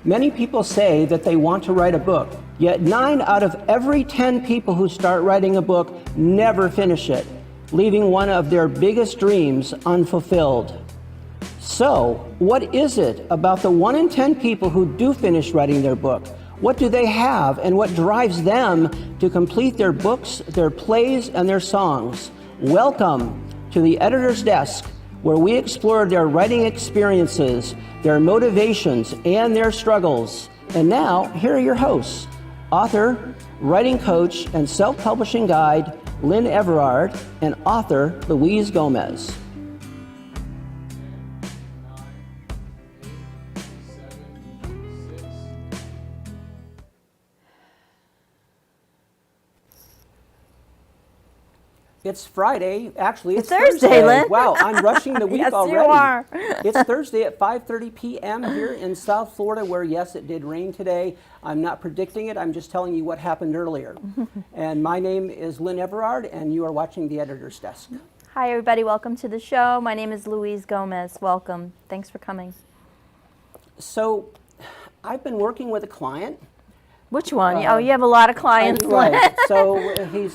Many people say that they want to write a book, yet 9 out of every 10 people who start writing a book never finish it, leaving one of their biggest dreams unfulfilled. So, what is it about the 1 in 10 people who do finish writing their book? What do they have, and what drives them to complete their books, their plays, and their songs? Welcome to the Editor's Desk, where we explore their writing experiences, their motivations, and their struggles. And now, here are your hosts, author, writing coach, and self-publishing guide, Lynn Everard, and author, Louise Gomez. It's Friday. Actually, it's Thursday. Lynn. Wow, I'm rushing the week yes, already. You are. It's Thursday at 5:30 p.m. here in South Florida, where, yes, it did rain today. I'm not predicting it. I'm just telling you what happened earlier. And my name is Lynn Everard, and you are watching the Editor's Desk. Hi, everybody. Welcome to the show. My name is Louise Gomez. Welcome. Thanks for coming. So, I've been working with a client. Which one? Oh, you have a lot of clients. Right. So he's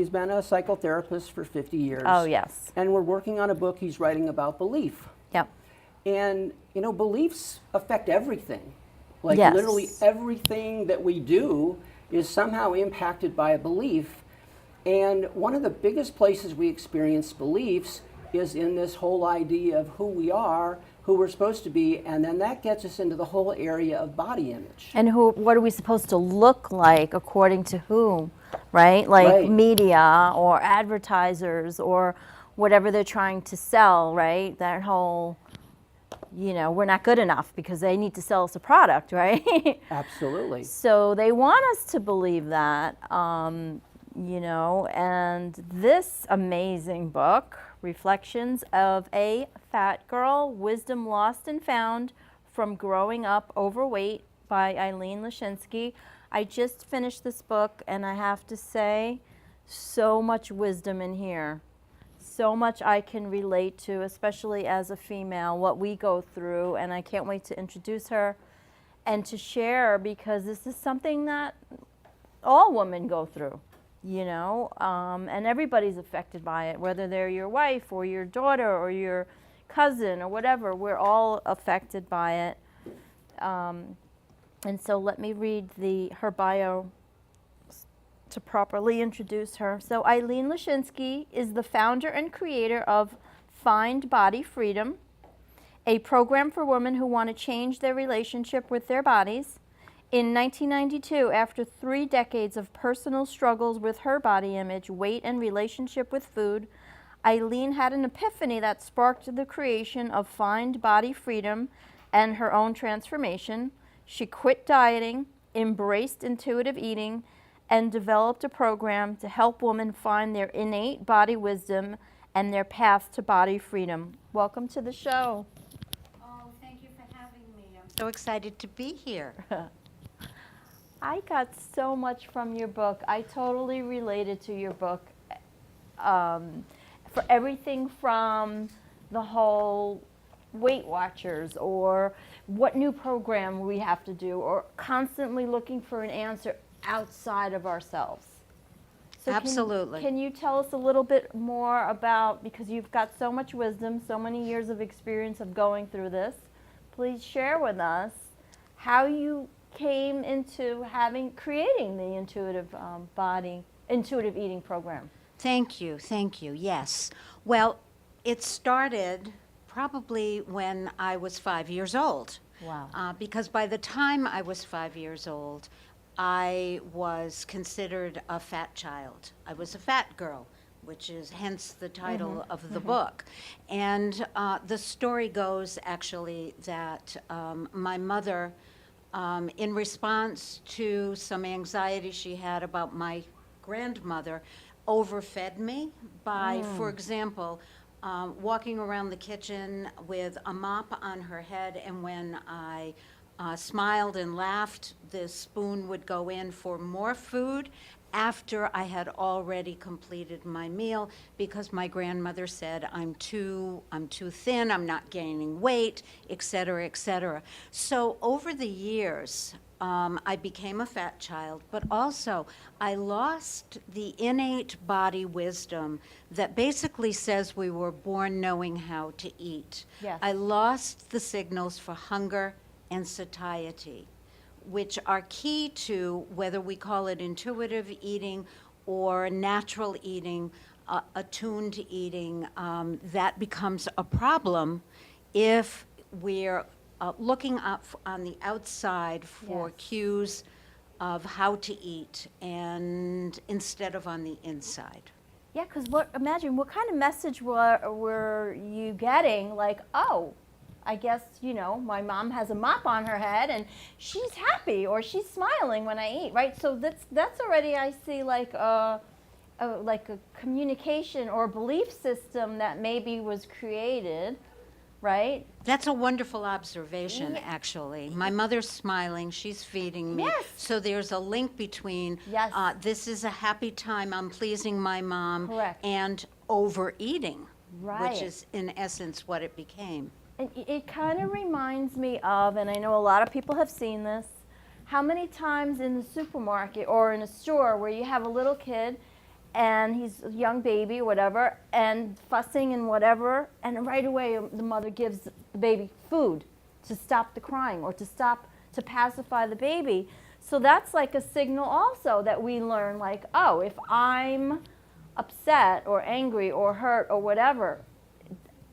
been a psychotherapist for 50 years. Oh, yes. And we're working on a book he's writing about belief. Yep. And, you know, beliefs affect everything. Like yes. Literally everything that we do is somehow impacted by a belief. And one of the biggest places we experience beliefs is in this whole idea of who we are, who we're supposed to be, and then that gets us into the whole area of body image. And what are we supposed to look like according to whom, right? Like media or advertisers or whatever they're trying to sell, right? That whole, you know, we're not good enough because they need to sell us a product, right? Absolutely. So they want us to believe that, you know, and this amazing book, Reflections of a Fat Girl, Wisdom Lost and Found from Growing Up Overweight by Eileen Lachinski. I just finished this book and I have to say, so much wisdom in here. So much I can relate to, especially as a female, what we go through, and I can't wait to introduce her and to share because this is something that all women go through. You know, and everybody's affected by it, whether they're your wife or your daughter or your cousin or whatever. We're all affected by it. And so let me read her bio to properly introduce her. So Eileen Lachinski is the founder and creator of Find Body Freedom, a program for women who want to change their relationship with their bodies. In 1992, after 3 decades of personal struggles with her body image, weight, and relationship with food, Eileen had an epiphany that sparked the creation of Find Body Freedom and her own transformation. She quit dieting, embraced intuitive eating, and developed a program to help women find their innate body wisdom and their path to body freedom. Welcome to the show. Oh, thank you for having me. I'm so excited to be here. I got so much from your book. I totally related to your book for everything from the whole Weight Watchers or what new program we have to do or constantly looking for an answer outside of ourselves. So Absolutely. Can you tell us a little bit more about, because you've got so much wisdom, so many years of experience of going through this, please share with us how you came into creating the intuitive eating program. Thank you, yes. Well, it started probably when I was 5 years old. Wow. Because by the time I was 5 years old, I was considered a fat child. I was a fat girl, which is hence the title of the book. And the story goes actually that my mother, in response to some anxiety she had about my grandmother, overfed me by, for example, walking around the kitchen with a mop on her head, and when I smiled and laughed, the spoon would go in for more food after I had already completed my meal, because my grandmother said, I'm too thin, I'm not gaining weight, et cetera, et cetera. So over the years, I became a fat child, but also I lost the innate body wisdom that basically says we were born knowing how to eat. Yes. I lost the signals for hunger and satiety, which are key to whether we call it intuitive eating or natural eating, attuned eating. That becomes a problem if we're looking up on the outside for Yes. cues of how to eat, and instead of on the inside. Yeah, because imagine what kind of message were you getting? Like, oh, I guess, my mom has a mop on her head and she's happy or she's smiling when I eat, right? So that's already, I see, like a communication or belief system that maybe was created, right? That's a wonderful observation, actually. My mother's smiling, she's feeding me. Yes. So there's a link between, Yes. This is a happy time, I'm pleasing my mom, Correct. and overeating, Right. which is in essence what it became. And it kind of reminds me of, and I know a lot of people have seen this, how many times in the supermarket or in a store where you have a little kid and he's a young baby or whatever and fussing and whatever, and right away the mother gives the baby food to stop the crying or to pacify the baby. So that's like a signal also that we learn, like, oh, if I'm upset or angry or hurt or whatever,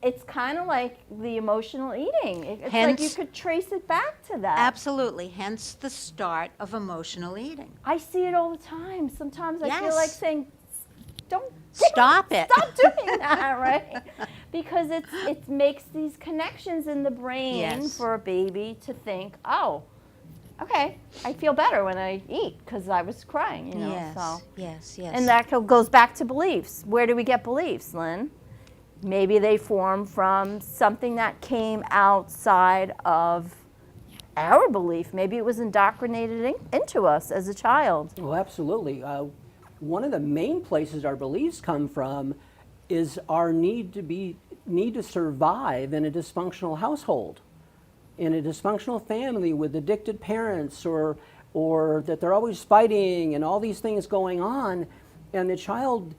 it's kind of like the emotional eating. It's like you Hence- could trace it back to that. Absolutely, hence the start of emotional eating. I see it all the time. Sometimes I feel Yes. like saying, don't Stop it. stop doing that, right? Because it makes these connections in the brain Yes. for a baby to think, oh, okay, I feel better when I eat because I was crying, Yes, so. yes, yes. And that goes back to beliefs. Where do we get beliefs, Lynn? Maybe they form from something that came outside of our belief. Maybe it was indoctrinated into us as a child. Well, absolutely. One of the main places our beliefs come from is our need to survive in a dysfunctional household, in a dysfunctional family with addicted parents, or that they're always fighting and all these things going on, and the child,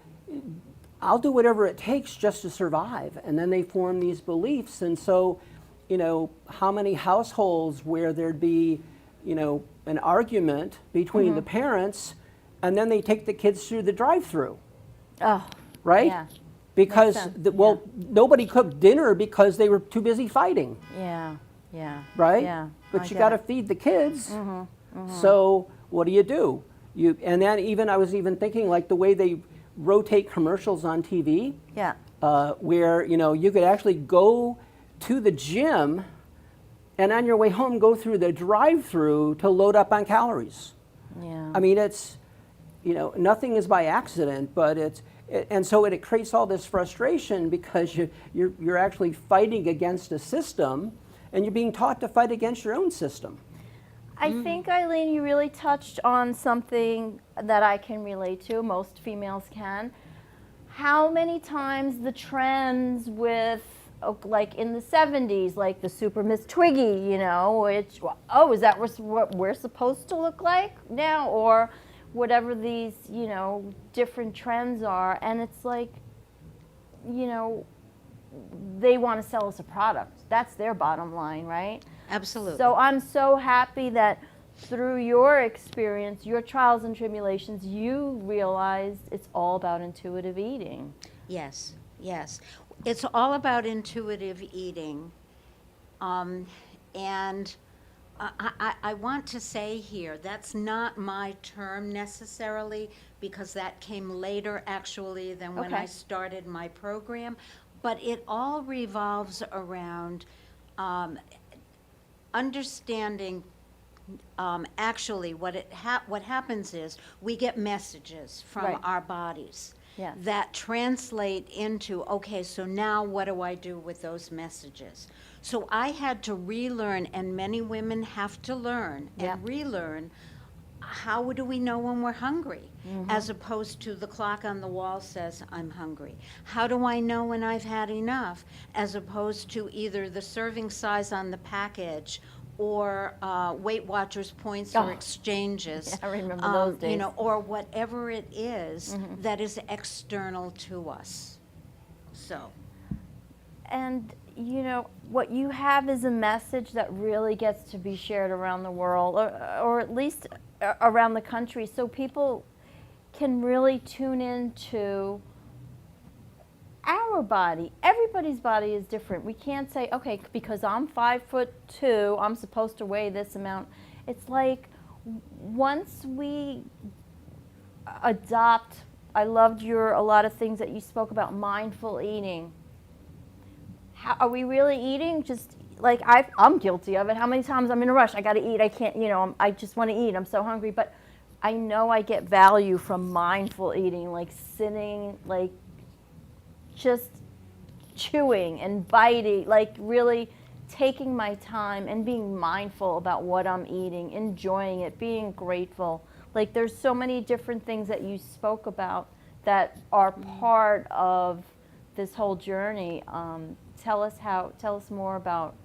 I'll do whatever it takes just to survive, and then they form these beliefs. And so, how many households where there'd be, an argument between the parents, and then they take the kids through the drive-through, Oh, right? yeah. Because, sense, nobody cooked dinner because they were too busy fighting, Yeah, yeah. right? Yeah. But I you get got to it. feed the kids. So what do? And then I was even thinking, like, the way they rotate commercials on TV, Yeah. where you could actually go to the gym and on your way home go through the drive-through to load up on calories. Yeah. I mean, it's nothing is by accident, but and so it creates all this frustration because you're actually fighting against a system, and you're being taught to fight against your own system. I think, Eileen, you really touched on something that I can relate to. Most females can. How many times the trends with, like in the 70s, like the Super Miss Twiggy, which, is that what we're supposed to look like now? Or whatever these, different trends are. And it's like, they want to sell us a product. That's their bottom line, right? Absolutely. So I'm so happy that through your experience, your trials and tribulations, you realized it's all about intuitive eating. Yes, yes. It's all about intuitive eating. And I want to say here, that's not my term necessarily, because that came later actually than when Okay. I started my program. But it all revolves around understanding actually what happens is we get messages from Right. our bodies. Yes. that translate into, okay, so now what do I do with those messages? So I had to relearn, and many women have to learn Yep. and relearn, how do we know when we're hungry? Mm-hmm. As opposed to the clock on the wall says I'm hungry. How do I know when I've had enough? As opposed to either the serving size on the package or Weight Watchers points or Oh. exchanges. Yeah, I remember those You days. know, or whatever it is that is external to us. So. And you know, what you have is a message that really gets to be shared around the world, or at least around the country, so people can really tune into our body. Everybody's body is different. We can't say, okay, because I'm 5'2", I'm supposed to weigh this amount. It's like once we adopt, I loved a lot of things that you spoke about, mindful eating. How, are we really eating? Just like I'm guilty of it. How many times I'm in a rush? I got to eat. I can't, you know, I just want to eat. I'm so hungry. But I know I get value from mindful eating, like sitting, like just chewing and biting, like really taking my time and being mindful about what I'm eating, enjoying it, being grateful. Like there's so many different things that you spoke about that are part of this whole journey. Tell us more about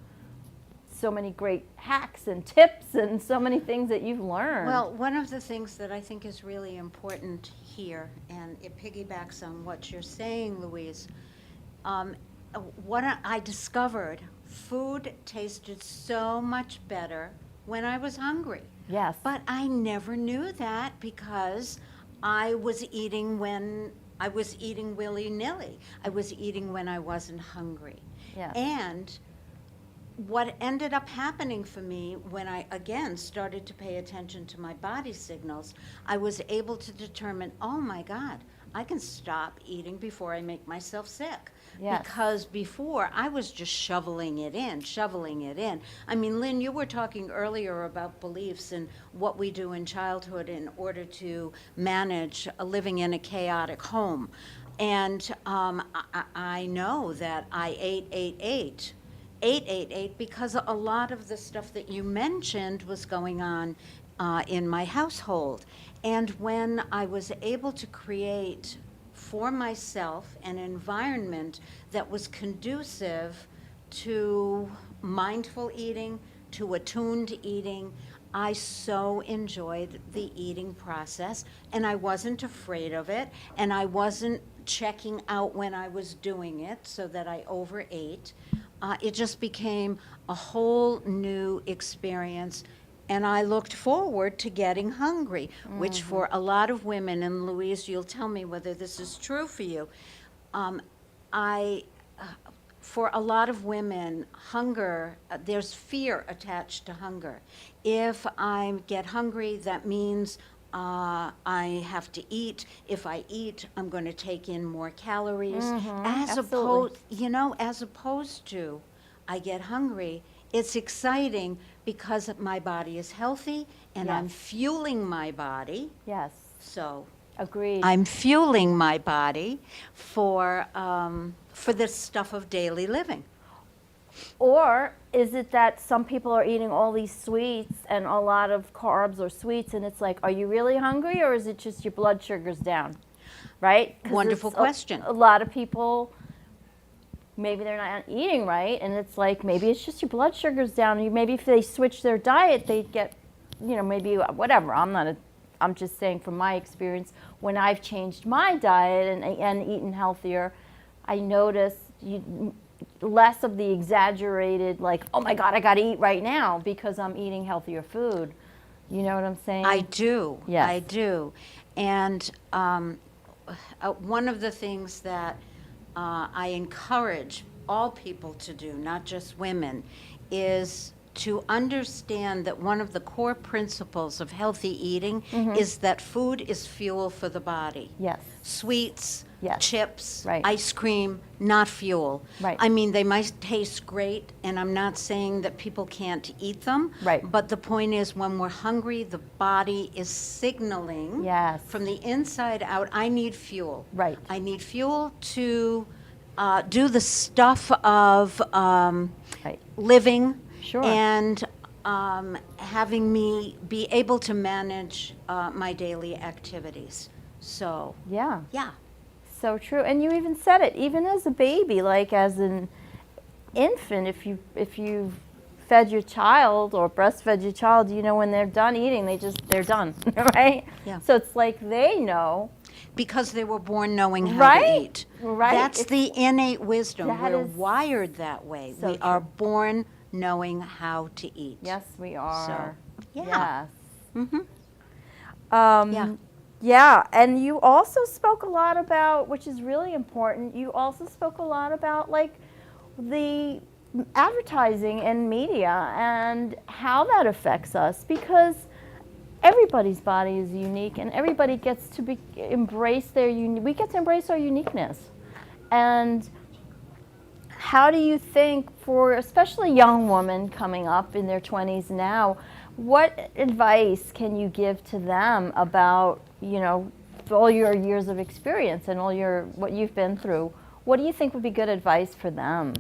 so many great hacks and tips and so many things that you've learned. Well, one of the things that I think is really important here, and it piggybacks on what you're saying, Louise, what I discovered, food tasted so much better when I was hungry. Yes. But I never knew that because I was eating when I was eating willy-nilly. I was eating when I wasn't hungry. Yes. And what ended up happening for me when I, again, started to pay attention to my body signals, I was able to determine, oh my God, I can stop eating before I make myself sick. Yes. Because before, I was just shoveling it in. I mean, Lynn, you were talking earlier about beliefs and what we do in childhood in order to manage living in a chaotic home. And I know that I ate because a lot of the stuff that you mentioned was going on in my household. And when I was able to create for myself an environment that was conducive to mindful eating, to attuned eating, I so enjoyed the eating process, and I wasn't afraid of it, and I wasn't checking out when I was doing it so that I overate. It just became a whole new experience, and I looked forward to getting hungry, which for a lot of women, and Louise, you'll tell me whether this is true for you, for a lot of women, hunger, there's fear attached to hunger. If I get hungry, that means I have to eat. If I eat, I'm going to take in more calories. As opposed to, I get hungry, it's exciting because my body is healthy and I'm Yes. fueling my body. Yes. So Agreed. I'm fueling my body for the stuff of daily living. Or is it that some people are eating all these sweets and a lot of carbs or sweets, and it's like, are you really hungry, or is it just your blood sugar's down? Right? 'Cause Wonderful it's question. A lot of people, maybe they're not eating right, and it's like, maybe it's just your blood sugar's down. Maybe if they switch their diet, they'd get, maybe whatever. I'm just saying from my experience, when I've changed my diet and eaten healthier, I notice less of the exaggerated, like, oh my God, I got to eat right now because I'm eating healthier food. You know what I'm saying? I do. Yes. I do. And one of the things that I encourage all people to do, not just women, is to understand that one of the core principles of healthy eating is that food is fuel for the body. Yes. Sweets, Yes. chips, Right. ice cream, not fuel. Right. I mean, they might taste great, and I'm not saying that people can't eat them. Right. But the point is, when we're hungry, the body is signaling Yes. from the inside out, I need fuel. Right. I need fuel to do the stuff of Right. living Sure. and having me be able to manage my daily activities. So, Yeah. yeah. So true. And you even said it, even as a baby, like as an infant, if you fed your child or breastfed your child, you know, when they're done eating, they're done, right? Yeah. So it's like they know. Because they were born knowing how Right? to eat. Right. That's It's- the innate wisdom. That We're is wired that way. so We are true. born knowing how to eat. Yes, we are. yeah. Yes. Yeah. Yeah, and you also spoke a lot about, which is really important, you also spoke a lot about like the advertising and media and how that affects us, because everybody's body is unique and everybody gets to embrace we get to embrace our uniqueness. And how do you think, for especially young women coming up in their 20s now, what advice can you give to them about, you know, all your years of experience and what you've been through? What do you think would be good advice for them?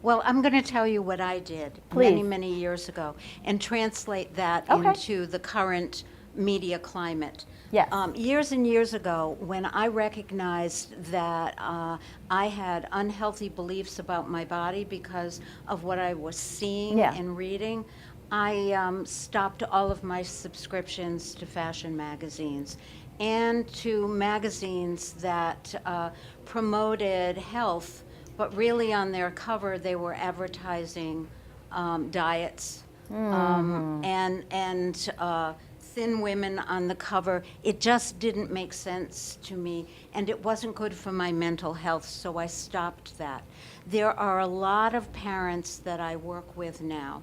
Well, I'm going to tell you what I did Please. many years ago and translate that Okay. into the current media climate. Yes. Years and years ago, when I recognized that I had unhealthy beliefs about my body because of what I was seeing Yeah. and reading, I stopped all of my subscriptions to fashion magazines and to magazines that promoted health, but really on their cover they were advertising diets and thin women on the cover. It just didn't make sense to me, and it wasn't good for my mental health, so I stopped that. There are a lot of parents that I work with now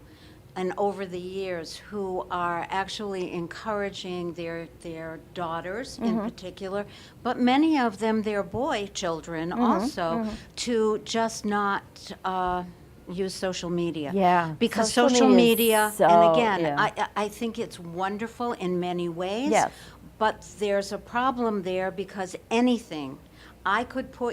and over the years who are actually encouraging their daughters in particular, but many of them their boy children also, to just not use social media. Yeah, Because social social media media, is so- and again, yeah. I think it's wonderful in many ways. Yes. But there's a problem there because anything,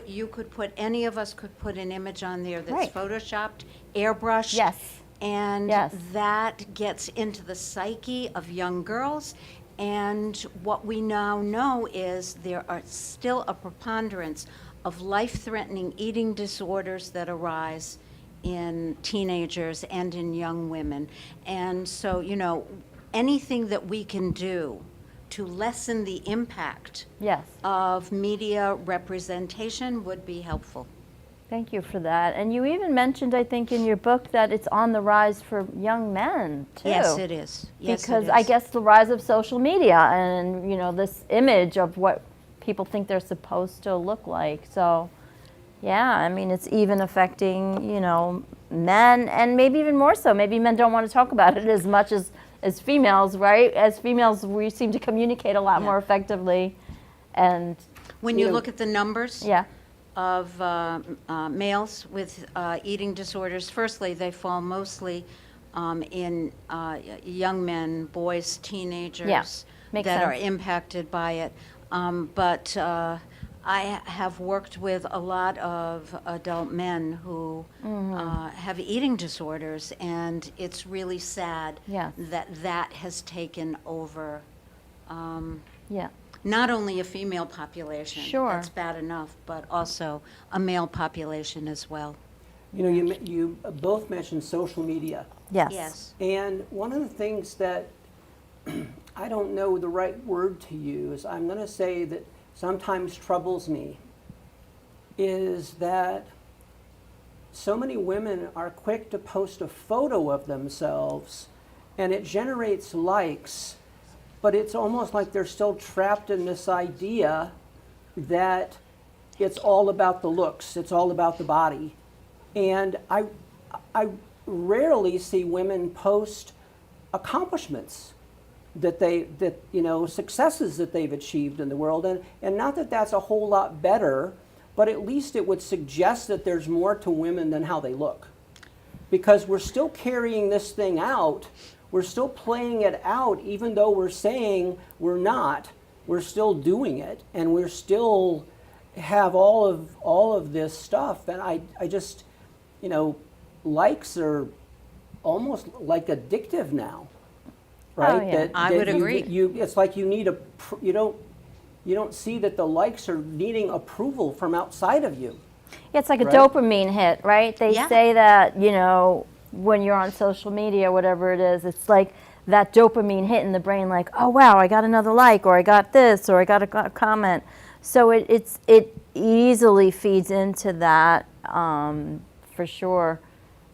you could put, any of us could put an image on there that's Right. photoshopped, airbrushed. Yes. And Yes. that gets into the psyche of young girls. And what we now know is there are still a preponderance of life-threatening eating disorders that arise in teenagers and in young women. And so, you know, anything that we can do to lessen the impact Yes. of media representation would be helpful. Thank you for that. And you even mentioned, I think, in your book that it's on the rise for young men, too. Yes, it is. Yes, Because it is. I guess the rise of social media and, you know, this image of what people think they're supposed to look like. So, yeah, I mean, it's even affecting, you know, men, and maybe even more so. Maybe men don't want to talk about it as much as females, right? As females, we seem to communicate a lot Yeah. more effectively. And, When you look at the numbers yeah, of males with eating disorders, firstly, they fall mostly in young men, boys, teenagers makes that are sense. impacted by it. But I have worked with a lot of adult men who have eating disorders, and it's really sad Yes. that has taken over yeah. not only a female population, Sure. that's bad enough, but also a male population as well. You know, you both mentioned social media. Yes. Yes. And one of the things that I don't know the right word to use, I'm going to say that sometimes troubles me, is that so many women are quick to post a photo of themselves and it generates likes, but it's almost like they're still trapped in this idea that it's all about the looks, it's all about the body. And I rarely see women post accomplishments. successes that they've achieved in the world, and not that that's a whole lot better, but at least it would suggest that there's more to women than how they look, because we're still carrying this thing out, we're still playing it out, even though we're saying we're not, we're still doing it, and we're still have all of this stuff. And I just, likes are almost like addictive now, right? Oh, yeah. I would agree. It's like you need you don't see that the likes are needing approval from outside of you. Yeah, it's like a Right? dopamine hit, right? They Yeah. say that, when you're on social media, whatever it is, it's like that dopamine hit in the brain, like, oh wow, I got another like, or I got this, or I got a comment. So it easily feeds into that, for sure.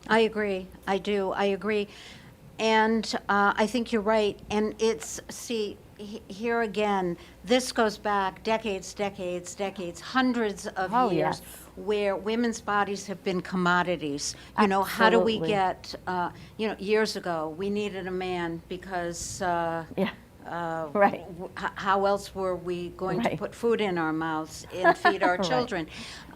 I agree. I do. I agree. And I think you're right. And here again, this goes back decades, hundreds of Oh, years, yes. where women's bodies have been commodities. How do we Absolutely. get, years ago, we needed a man because Yeah. Right. how else were we going to Right. put food in our mouths and feed our Right. children?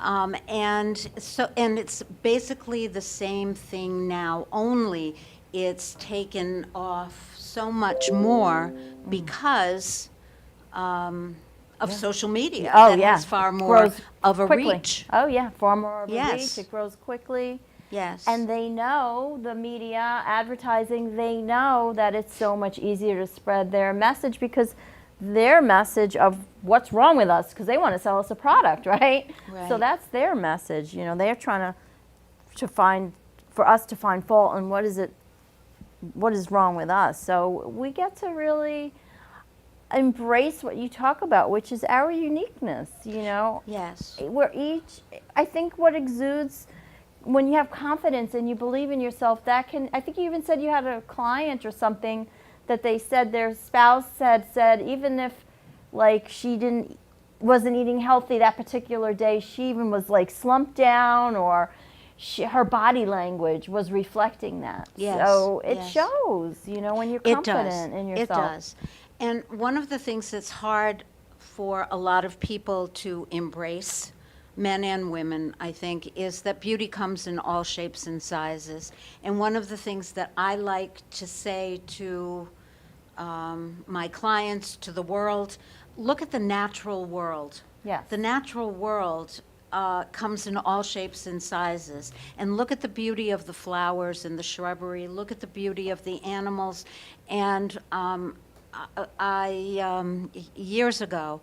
And it's basically the same thing now, only it's taken off so much more because of social media. Oh, that yeah. has far It more grows of a quickly. reach. Oh, yeah, far more of a Yes. reach. It grows quickly. Yes. And they know, the media, advertising, they know that it's so much easier to spread their message, because their message of what's wrong with us, because they want to sell us a product, right? So Right. that's their message. They're trying for us to find fault and what is wrong with us. So we get to really embrace what you talk about, which is our uniqueness, Yes. We're each, I think what exudes when you have confidence and you believe in yourself, I think you even said you had a client or something that they said their spouse said even if like she wasn't eating healthy that particular day, she even was like slumped down, or her body language was reflecting that. Yes, So it yes. shows, when you're It does. confident in yourself. It does. And one of the things that's hard for a lot of people to embrace, men and women, I think, is that beauty comes in all shapes and sizes. And one of the things that I like to say to my clients, to the world, look at the natural world. Yes. The natural world comes in all shapes and sizes. And look at the beauty of the flowers and the shrubbery. Look at the beauty of the animals. And I years ago,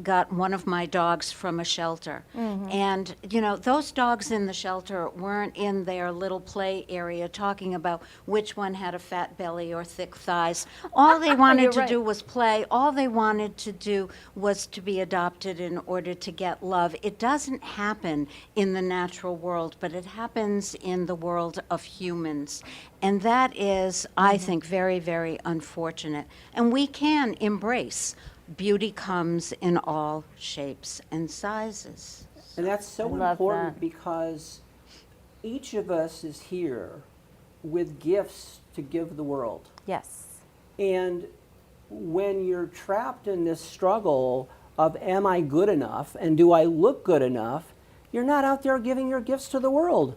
got one of my dogs from a shelter. And, those dogs in the shelter weren't in their little play area talking about which one had a fat belly or thick thighs. All they wanted You're to right. do was play. All they wanted to do was to be adopted in order to get love. It doesn't happen in the natural world, but it happens in the world of humans. And that is, I think, very, very unfortunate. And we can embrace beauty comes in all shapes and sizes. And that's so I love important that. because each of us is here with gifts to give the world. Yes. And when you're trapped in this struggle of, am I good enough and do I look good enough, you're not out there giving your gifts to the world.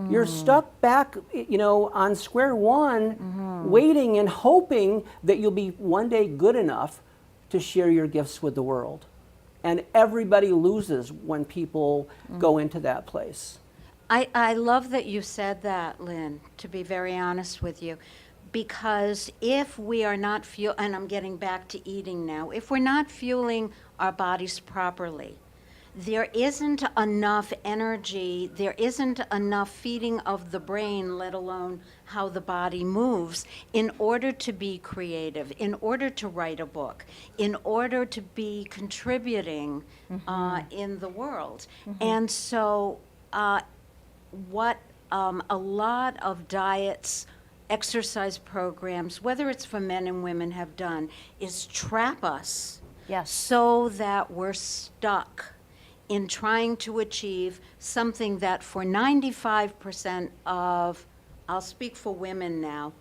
You're stuck back, on square one, waiting and hoping that you'll be one day good enough to share your gifts with the world. And everybody loses when people go into that place. I love that you said that, Lynn, to be very honest with you, because if we are not and I'm getting back to eating now, if we're not fueling our bodies properly, there isn't enough energy, there isn't enough feeding of the brain, let alone how the body moves, in order to be creative, in order to write a book, in order to be contributing in the world. And so what a lot of diets, exercise programs, whether it's for men and women, have done is trap us Yes. so that we're stuck in trying to achieve something that for 95% of, I'll speak for women now,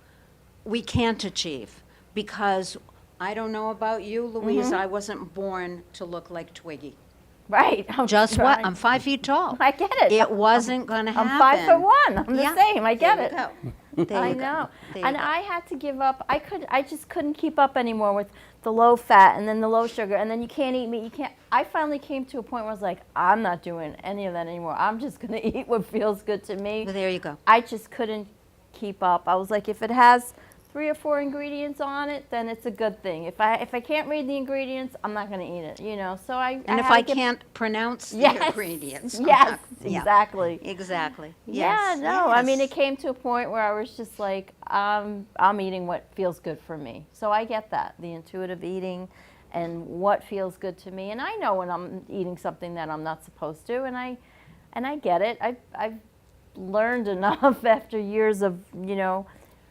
we can't achieve. because I don't know about you, Louise, I wasn't born to look like Twiggy. Right. Just right. what? I'm 5 feet tall. I get it. It wasn't going to happen. I'm 5'1". I'm the Yeah. same. I get There it. you go. There I you go. know. There you And go. I had to give up. I just couldn't keep up anymore with the low fat and then the low sugar and then you can't eat meat. You can't. I finally came to a point where I was like, I'm not doing any of that anymore. I'm just going to eat what feels good to me. Well, there you go. I just couldn't keep up. I was like, if it has 3 or 4 ingredients on it, then it's a good thing. If I can't read the ingredients, I'm not going to eat it, you know. So And if had I to get- can't pronounce the Yes. ingredients. I'm Yes, not- yeah. exactly. Exactly. Yeah, Yes. no, I mean, yes. it came to a point where I was just like, I'm eating what feels good for me. So I get that, the intuitive eating and what feels good to me. And I know when I'm eating something that I'm not supposed to, and I get it. I've learned enough after years of, you know,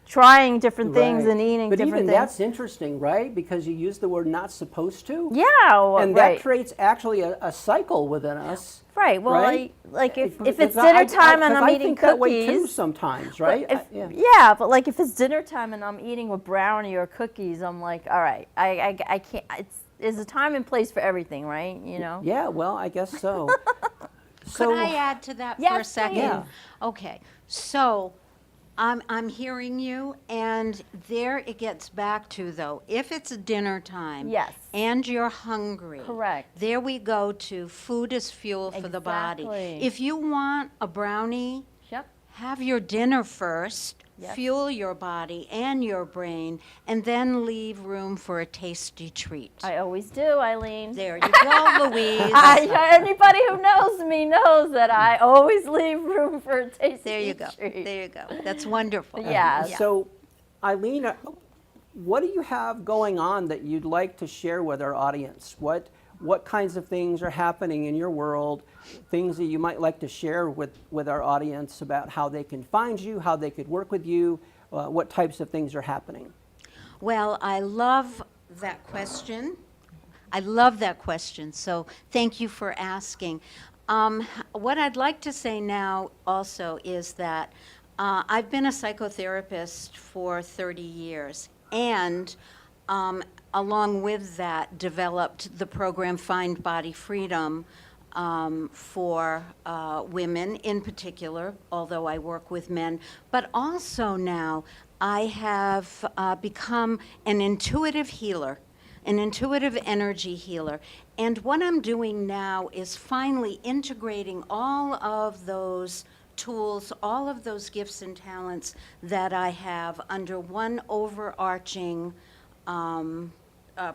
trying different things Right. and eating but different even things. that's interesting, right? Because you use the word not supposed to. Yeah, well, And right. that creates actually a cycle within us. Right. Well, right? like if Because it's dinner time and 'cause I'm I eating think that way too cookies. sometimes, But right? if- Yeah. yeah, but like if it's dinner time and I'm eating a brownie or cookies, I'm like, all right, I can't. There's a time and place for everything, right? You know. Yeah, well, I guess so. Could I add to that for a Yes, second? please. Yeah. Okay, so I'm hearing you, and there it gets back to, though, if it's dinner time Yes. and you're hungry, Correct. there we go to food is fuel for the body. Exactly. If you want a brownie, Yep. have your dinner first, Yep. fuel your body and your brain, and then leave room for a tasty treat. I always do, Eileen. There you go, Louise. Anybody who knows me knows that I always leave room for a tasty There you go. treat. There you go. That's wonderful. Yeah. So, Eileen, what do you have going on that you'd like to share with our audience? What kinds of things are happening in your world? Things that you might like to share with our audience about how they can find you, how they could work with you, what types of things are happening? Well, I love that question. I love that question. So thank you for asking. What I'd like to say now also is that I've been a psychotherapist for 30 years, and along with that, developed the program Find Body Freedom for women in particular, although I work with men. But also now I have become an intuitive healer, an intuitive energy healer. And what I'm doing now is finally integrating all of those tools, all of those gifts and talents that I have under one overarching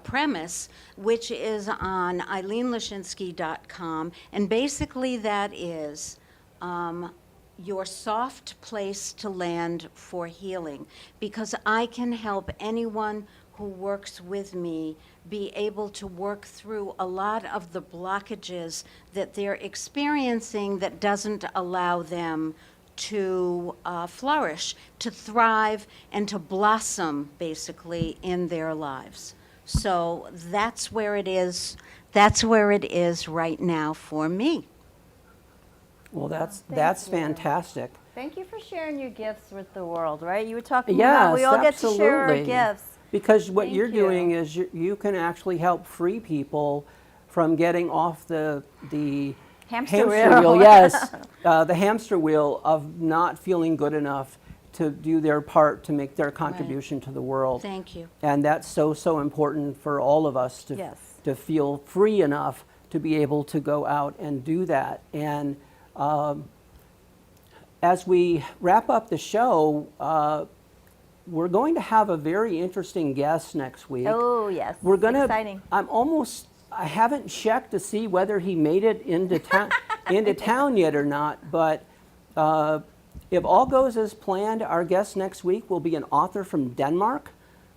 premise, which is on eileenlachinski.com. And basically that is your soft place to land for healing, because I can help anyone who works with me be able to work through a lot of the blockages that they're experiencing that doesn't allow them to flourish, to thrive, and to blossom, basically, in their lives. So that's where it is. That's where it is right now for me. Well, that's you. fantastic. Thank you for sharing your gifts with the world, right? You were talking Yes, about we all get to share our absolutely. gifts. Because what Thank you're you. doing is you can actually help free people from getting off the Hamster wheel. yes, the hamster wheel of not feeling good enough to do their part to make their contribution to the world. Thank you. And that's so important for all of us to Yes. to feel free enough to be able to go out and do that. And as we wrap up the show, we're going to have a very interesting guest next week. Oh, yes. We're gonna. Exciting. I haven't checked to see whether he made it into town into town yet or not. But if all goes as planned, our guest next week will be an author from Denmark,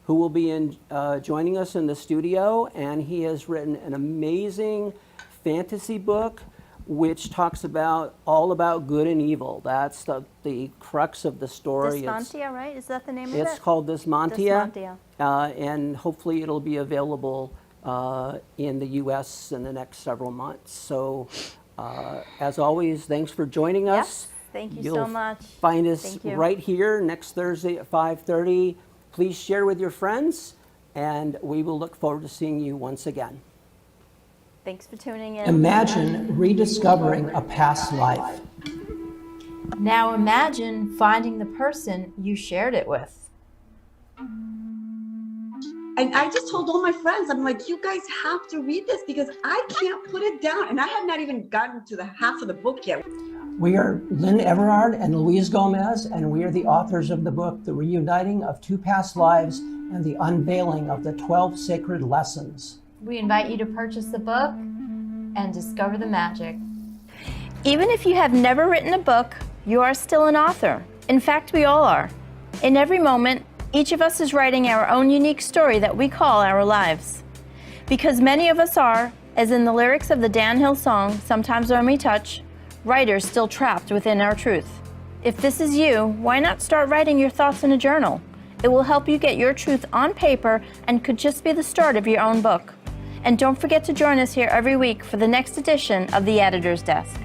who will be joining us in the studio, and he has written an amazing fantasy book, which talks all about good and evil. That's the crux of the story. Desmantia, right? Is that the name of it? It's called Desmantia. Desmantia. And hopefully it'll be available in the U.S. in the next several months. So, as always, thanks for joining us. Yes, thank you You'll so much. Find us Thank you. right here next Thursday at 5:30. Please share with your friends. and we will look forward to seeing you once again. Thanks for tuning in. Imagine rediscovering a past life. Now imagine finding the person you shared it with. And I just told all my friends, I'm like, you guys have to read this because I can't put it down. And I have not even gotten to the half of the book yet. We are Lynn Everard and Louise Gomez, and we are the authors of the book, The Reuniting of Two Past Lives and the Unveiling of the 12 Sacred Lessons. We invite you to purchase the book and discover the magic. Even if you have never written a book, you are still an author. In fact, we all are. In every moment, each of us is writing our own unique story that we call our lives. Because many of us are, as in the lyrics of the Dan Hill song, Sometimes When We Touch, writers still trapped within our truth. If this is you, why not start writing your thoughts in a journal? It will help you get your truth on paper and could just be the start of your own book. And don't forget to join us here every week for the next edition of The Editor's Desk.